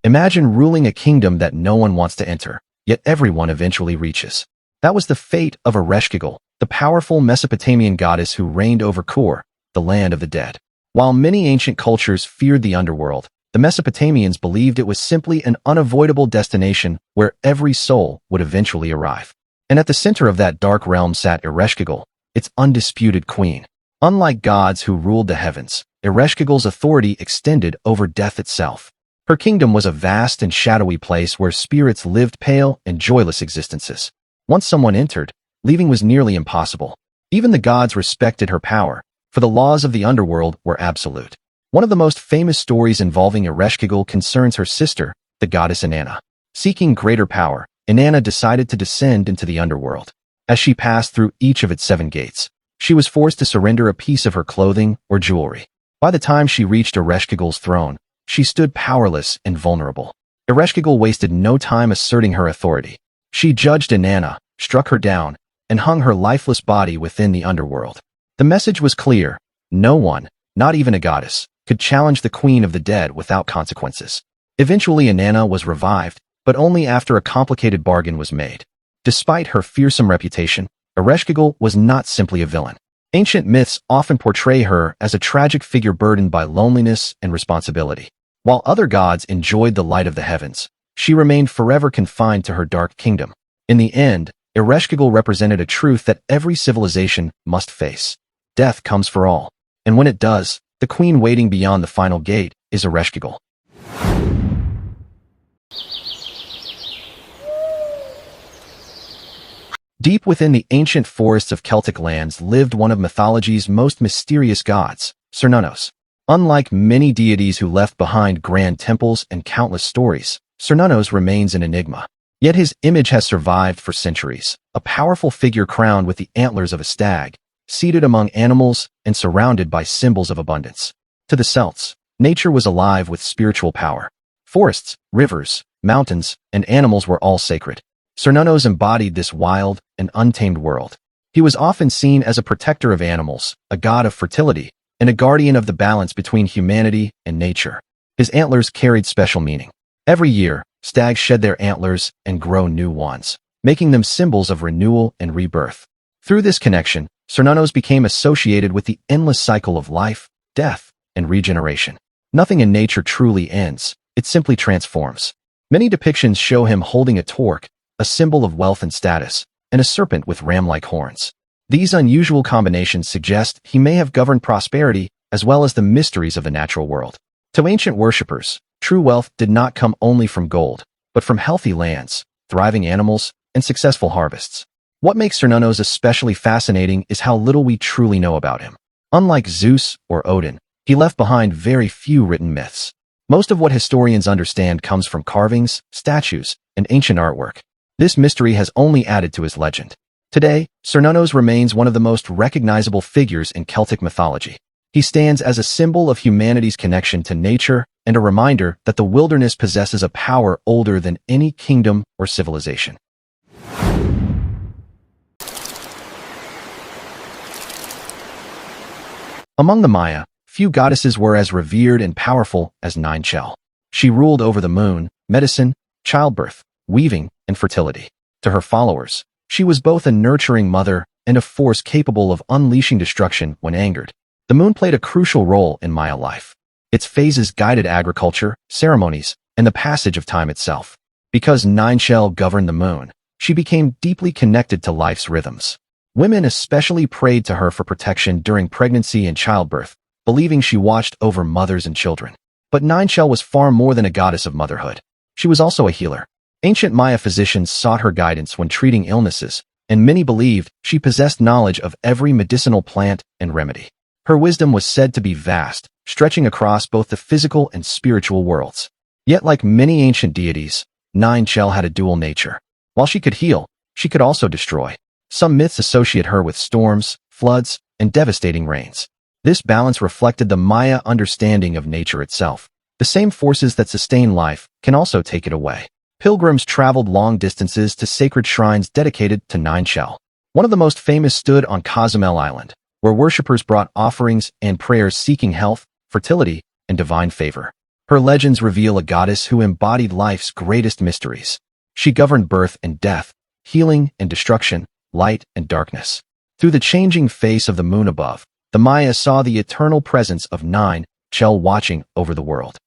Imagine ruling a kingdom that no one wants to enter, yet everyone eventually reaches. That was the fate of Ereshkigal, the powerful Mesopotamian goddess who reigned over Kor, the land of the dead. While many ancient cultures feared the underworld, the Mesopotamians believed it was simply an unavoidable destination where every soul would eventually arrive. And at the center of that dark realm sat Ereshkigal, its undisputed queen. Unlike gods who ruled the heavens, Ereshkigal's authority extended over death itself. Her kingdom was a vast and shadowy place where spirits lived pale and joyless existences. Once someone entered, leaving was nearly impossible. Even the gods respected her power, for the laws of the underworld were absolute. One of the most famous stories involving Ereshkigal concerns her sister, the goddess Inanna. Seeking greater power, Inanna decided to descend into the underworld. As she passed through each of its 7 gates, she was forced to surrender a piece of her clothing or jewelry. By the time she reached Ereshkigal's throne, she stood powerless and vulnerable. Ereshkigal wasted no time asserting her authority. She judged Inanna, struck her down, and hung her lifeless body within the underworld. The message was clear: no one, not even a goddess, could challenge the queen of the dead without consequences. Eventually Inanna was revived, but only after a complicated bargain was made. Despite her fearsome reputation, Ereshkigal was not simply a villain. Ancient myths often portray her as a tragic figure burdened by loneliness and responsibility. While other gods enjoyed the light of the heavens, she remained forever confined to her dark kingdom. In the end, Ereshkigal represented a truth that every civilization must face. Death comes for all, and when it does, the queen waiting beyond the final gate is Ereshkigal. Deep within the ancient forests of Celtic lands lived one of mythology's most mysterious gods, Cernunnos. Unlike many deities who left behind grand temples and countless stories, Cernunnos remains an enigma. Yet his image has survived for centuries, a powerful figure crowned with the antlers of a stag, seated among animals and surrounded by symbols of abundance. To the Celts, nature was alive with spiritual power. Forests, rivers, mountains, and animals were all sacred. Cernunnos embodied this wild and untamed world. He was often seen as a protector of animals, a god of fertility, and a guardian of the balance between humanity and nature. His antlers carried special meaning. Every year, stags shed their antlers and grow new ones, making them symbols of renewal and rebirth. Through this connection, Cernunnos became associated with the endless cycle of life, death, and regeneration. Nothing in nature truly ends, it simply transforms. Many depictions show him holding a torque, a symbol of wealth and status, and a serpent with ram-like horns. These unusual combinations suggest he may have governed prosperity as well as the mysteries of the natural world. To ancient worshippers, true wealth did not come only from gold, but from healthy lands, thriving animals, and successful harvests. What makes Cernunnos especially fascinating is how little we truly know about him. Unlike Zeus or Odin, he left behind very few written myths. Most of what historians understand comes from carvings, statues, and ancient artwork. This mystery has only added to his legend. Today, Cernunnos remains one of the most recognizable figures in Celtic mythology. He stands as a symbol of humanity's connection to nature and a reminder that the wilderness possesses a power older than any kingdom or civilization. Among the Maya, few goddesses were as revered and powerful as Ninechel. She ruled over the moon, medicine, childbirth, weaving, and fertility. To her followers, she was both a nurturing mother and a force capable of unleashing destruction when angered. The moon played a crucial role in Maya life. Its phases guided agriculture, ceremonies, and the passage of time itself. Because Ninechel governed the moon, she became deeply connected to life's rhythms. Women especially prayed to her for protection during pregnancy and childbirth, believing she watched over mothers and children. But Ninechel was far more than a goddess of motherhood. She was also a healer. Ancient Maya physicians sought her guidance when treating illnesses, and many believed she possessed knowledge of every medicinal plant and remedy. Her wisdom was said to be vast, stretching across both the physical and spiritual worlds. Yet like many ancient deities, Ninechel had a dual nature. While she could heal, she could also destroy. Some myths associate her with storms, floods, and devastating rains. This balance reflected the Maya understanding of nature itself. The same forces that sustain life can also take it away. Pilgrims traveled long distances to sacred shrines dedicated to Ninechel. One of the most famous stood on Cozumel Island, where worshippers brought offerings and prayers seeking health, fertility, and divine favor. Her legends reveal a goddess who embodied life's greatest mysteries. She governed birth and death, healing and destruction, light and darkness. Through the changing face of the moon above, the Maya saw the eternal presence of Nine Chel watching over the world.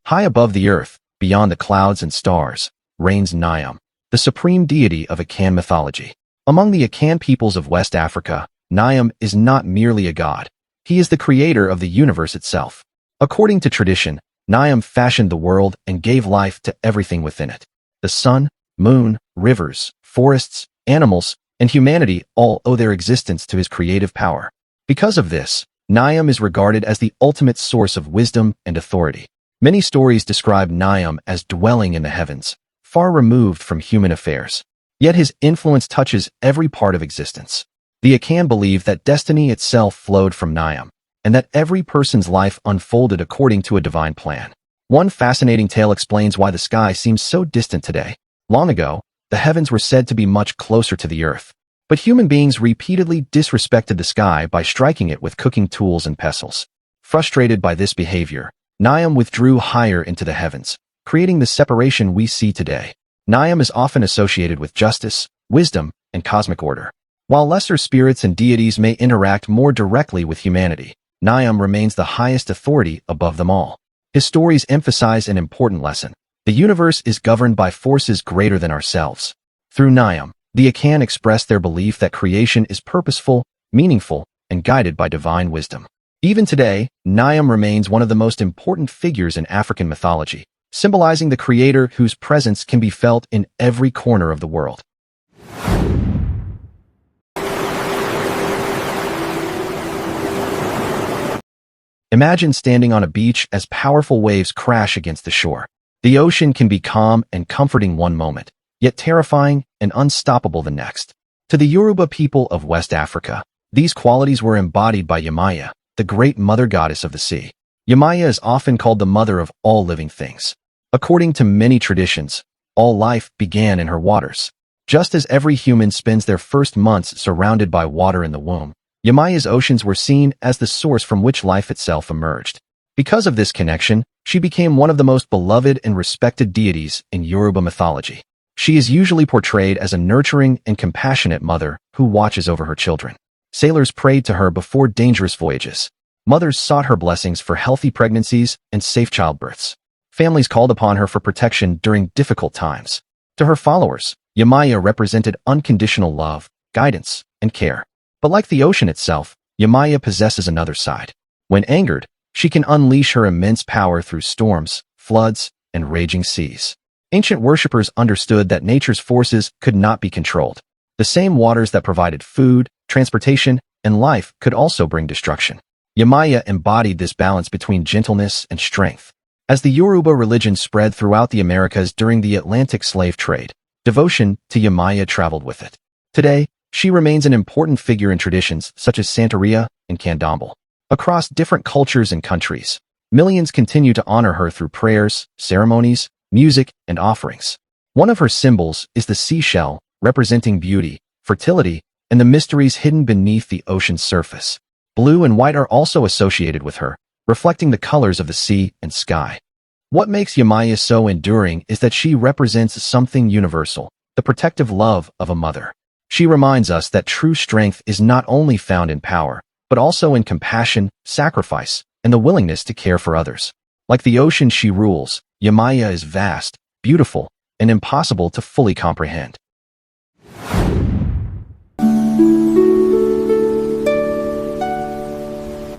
High above the earth, beyond the clouds and stars, reigns Niam, the supreme deity of Akan mythology. Among the Akan peoples of West Africa, Niam is not merely a god. He is the creator of the universe itself. According to tradition, Niam fashioned the world and gave life to everything within it. The sun, moon, rivers, forests, animals, and humanity all owe their existence to his creative power. Because of this, Niam is regarded as the ultimate source of wisdom and authority. Many stories describe Niam as dwelling in the heavens, far removed from human affairs. Yet his influence touches every part of existence. The Akan believe that destiny itself flowed from Niam, and that every person's life unfolded according to a divine plan. One fascinating tale explains why the sky seems so distant today. Long ago, the heavens were said to be much closer to the earth, but human beings repeatedly disrespected the sky by striking it with cooking tools and pestles. Frustrated by this behavior, Niam withdrew higher into the heavens, creating the separation we see today. Niam is often associated with justice, wisdom, and cosmic order. While lesser spirits and deities may interact more directly with humanity, Niam remains the highest authority above them all. His stories emphasize an important lesson. The universe is governed by forces greater than ourselves. Through Niam, the Akan express their belief that creation is purposeful, meaningful, and guided by divine wisdom. Even today, Niam remains one of the most important figures in African mythology, symbolizing the creator whose presence can be felt in every corner of the world. Imagine standing on a beach as powerful waves crash against the shore. The ocean can be calm and comforting one moment, yet terrifying and unstoppable the next. To the Yoruba people of West Africa, these qualities were embodied by Yemaya, the great mother goddess of the sea. Yemaya is often called the mother of all living things. According to many traditions, all life began in her waters. Just as every human spends their first months surrounded by water in the womb, Yemaya's oceans were seen as the source from which life itself emerged. Because of this connection, she became one of the most beloved and respected deities in Yoruba mythology. She is usually portrayed as a nurturing and compassionate mother who watches over her children. Sailors prayed to her before dangerous voyages. Mothers sought her blessings for healthy pregnancies and safe childbirths. Families called upon her for protection during difficult times. To her followers, Yemaya represented unconditional love, guidance, and care. But like the ocean itself, Yemaya possesses another side. When angered, she can unleash her immense power through storms, floods, and raging seas. Ancient worshippers understood that nature's forces could not be controlled. The same waters that provided food, transportation, and life could also bring destruction. Yemaya embodied this balance between gentleness and strength. As the Yoruba religion spread throughout the Americas during the Atlantic slave trade, devotion to Yemaya traveled with it. Today, she remains an important figure in traditions such as Santeria and Candomblé. Across different cultures and countries, millions continue to honor her through prayers, ceremonies, music, and offerings. One of her symbols is the seashell, representing beauty, fertility, and the mysteries hidden beneath the ocean's surface. Blue and white are also associated with her, reflecting the colors of the sea and sky. What makes Yemaya so enduring is that she represents something universal, the protective love of a mother. She reminds us that true strength is not only found in power, but also in compassion, sacrifice, and the willingness to care for others. Like the ocean she rules, Yemaya is vast, beautiful, and impossible to fully comprehend.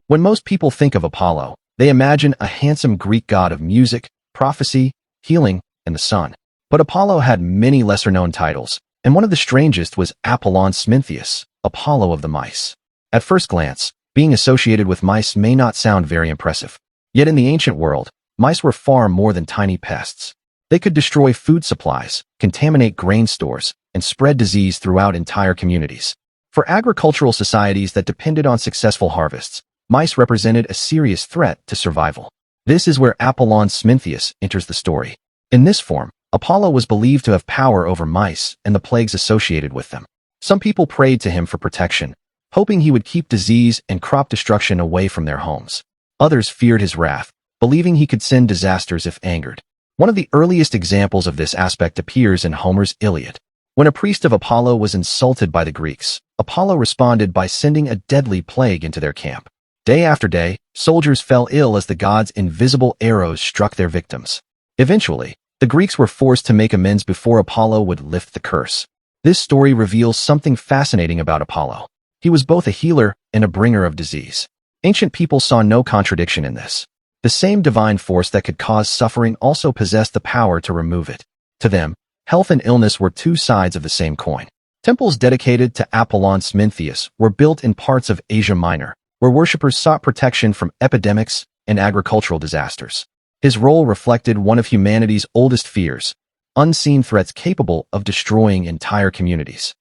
When most people think of Apollo, they imagine a handsome Greek god of music, prophecy, healing, and the sun. But Apollo had many lesser-known titles, and one of the strangest was Apollon Smintheus, Apollo of the mice. At first glance, being associated with mice may not sound very impressive. Yet in the ancient world, mice were far more than tiny pests. They could destroy food supplies, contaminate grain stores, and spread disease throughout entire communities. For agricultural societies that depended on successful harvests, mice represented a serious threat to survival. This is where Apollon Smintheus enters the story. In this form, Apollo was believed to have power over mice and the plagues associated with them. Some people prayed to him for protection, hoping he would keep disease and crop destruction away from their homes. Others feared his wrath, believing he could send disasters if angered. One of the earliest examples of this aspect appears in Homer's Iliad. When a priest of Apollo was insulted by the Greeks, Apollo responded by sending a deadly plague into their camp. Day after day, soldiers fell ill as the gods' invisible arrows struck their victims. Eventually, the Greeks were forced to make amends before Apollo would lift the curse. This story reveals something fascinating about Apollo. He was both a healer and a bringer of disease. Ancient people saw no contradiction in this. The same divine force that could cause suffering also possessed the power to remove it. To them, health and illness were two sides of the same coin. Temples dedicated to Apollon Smintheus were built in parts of Asia Minor, where worshippers sought protection from epidemics and agricultural disasters. His role reflected one of humanity's oldest fears, unseen threats capable of destroying entire communities.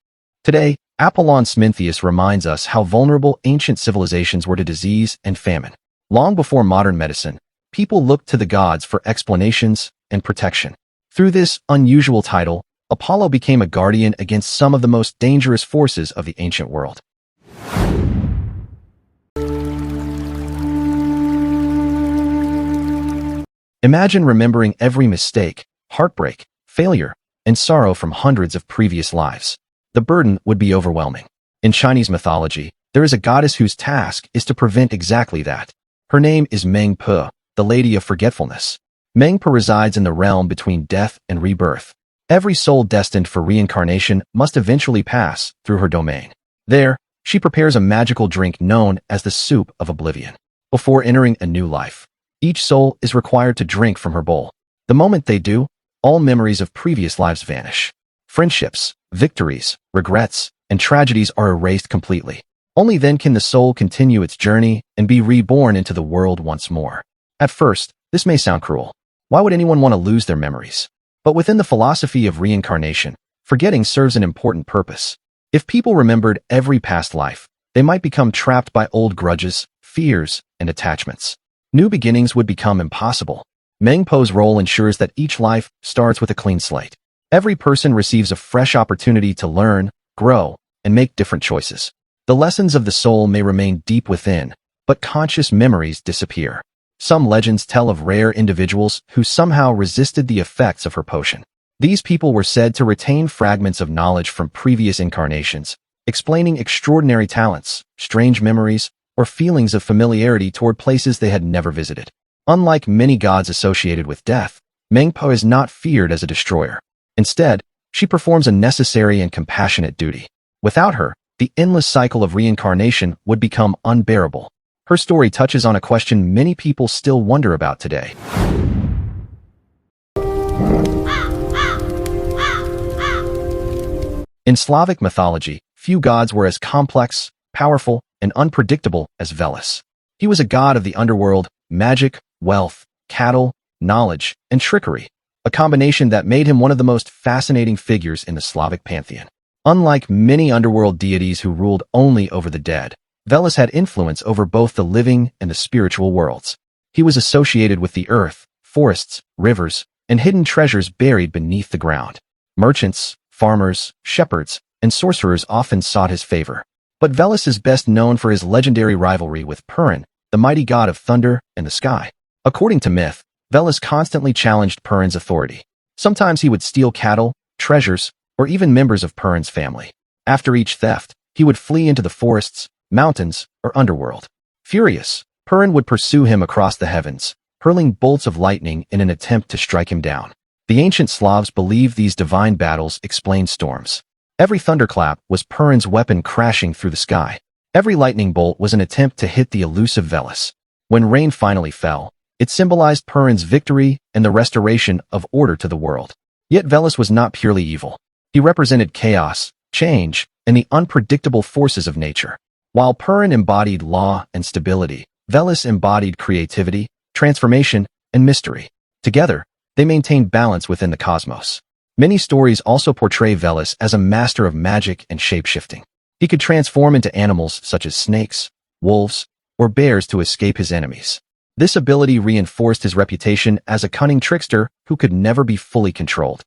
Today, Apollon Smintheus reminds us how vulnerable ancient civilizations were to disease and famine. Long before modern medicine, people looked to the gods for explanations and protection. Through this unusual title, Apollo became a guardian against some of the most dangerous forces of the ancient world. Imagine remembering every mistake, heartbreak, failure, and sorrow from hundreds of previous lives. The burden would be overwhelming. In Chinese mythology, there is a goddess whose task is to prevent exactly that. Her name is Meng Po, the Lady of Forgetfulness. Meng Po resides in the realm between death and rebirth. Every soul destined for reincarnation must eventually pass through her domain. There, she prepares a magical drink known as the Soup of Oblivion. Before entering a new life, each soul is required to drink from her bowl. The moment they do, all memories of previous lives vanish. Friendships, victories, regrets, and tragedies are erased completely. Only then can the soul continue its journey and be reborn into the world once more. At first, this may sound cruel. Why would anyone want to lose their memories? But within the philosophy of reincarnation, forgetting serves an important purpose. If people remembered every past life, they might become trapped by old grudges, fears, and attachments. New beginnings would become impossible. Meng Po's role ensures that each life starts with a clean slate. Every person receives a fresh opportunity to learn, grow, and make different choices. The lessons of the soul may remain deep within, but conscious memories disappear. Some legends tell of rare individuals who somehow resisted the effects of her potion. These people were said to retain fragments of knowledge from previous incarnations, explaining extraordinary talents, strange memories, or feelings of familiarity toward places they had never visited. Unlike many gods associated with death, Meng Po is not feared as a destroyer. Instead, she performs a necessary and compassionate duty. Without her, the endless cycle of reincarnation would become unbearable. Her story touches on a question many people still wonder about today. In Slavic mythology, few gods were as complex, powerful, and unpredictable as Veles. He was a god of the underworld, magic, wealth, cattle, knowledge, and trickery, a combination that made him one of the most fascinating figures in the Slavic pantheon. Unlike many underworld deities who ruled only over the dead, Veles had influence over both the living and the spiritual worlds. He was associated with the earth, forests, rivers, and hidden treasures buried beneath the ground. Merchants, farmers, shepherds, and sorcerers often sought his favor. But Veles is best known for his legendary rivalry with Purin, the mighty god of thunder and the sky. According to myth, Veles constantly challenged Purin's authority. Sometimes he would steal cattle, treasures, or even members of Purin's family. After each theft, he would flee into the forests, mountains, or underworld. Furious, Purin would pursue him across the heavens, hurling bolts of lightning in an attempt to strike him down. The ancient Slavs believed these divine battles explained storms. Every thunderclap was Purin's weapon crashing through the sky. Every lightning bolt was an attempt to hit the elusive Veles. When rain finally fell, it symbolized Purin's victory and the restoration of order to the world. Yet Veles was not purely evil. He represented chaos, change, and the unpredictable forces of nature. While Purin embodied law and stability, Veles embodied creativity, transformation, and mystery. Together, they maintained balance within the cosmos. Many stories also portray Veles as a master of magic and shape-shifting. He could transform into animals such as snakes, wolves, or bears to escape his enemies. This ability reinforced his reputation as a cunning trickster who could never be fully controlled.